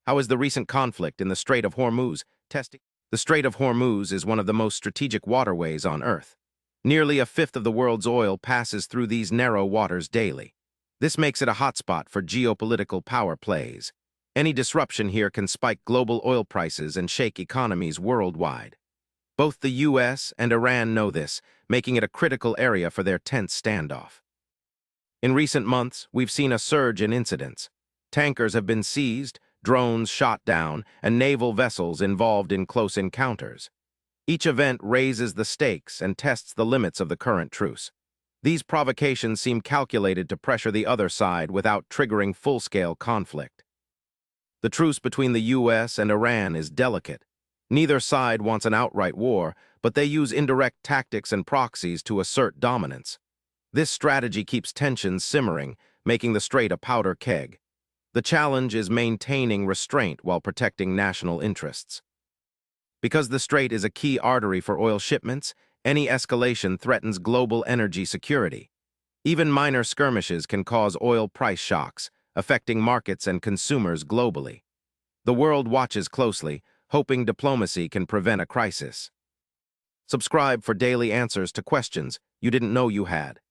How is the recent conflict in the Strait of Hormuz testing? The Strait of Hormuz is one of the most strategic waterways on Earth. Nearly a fifth of the world's oil passes through these narrow waters daily. This makes it a hotspot for geopolitical power plays. Any disruption here can spike global oil prices and shake economies worldwide. Both the U.S. and Iran know this, making it a critical area for their tense standoff. In recent months, we've seen a surge in incidents. Tankers have been seized, drones shot down, and naval vessels involved in close encounters. Each event raises the stakes and tests the limits of the current truce. These provocations seem calculated to pressure the other side without triggering full-scale conflict. The truce between the U.S. and Iran is delicate. Neither side wants an outright war, but they use indirect tactics and proxies to assert dominance. This strategy keeps tensions simmering, making the strait a powder keg. The challenge is maintaining restraint while protecting national interests. Because the strait is a key artery for oil shipments, any escalation threatens global energy security. Even minor skirmishes can cause oil price shocks, affecting markets and consumers globally. The world watches closely, hoping diplomacy can prevent a crisis. Subscribe for daily answers to questions you didn't know you had.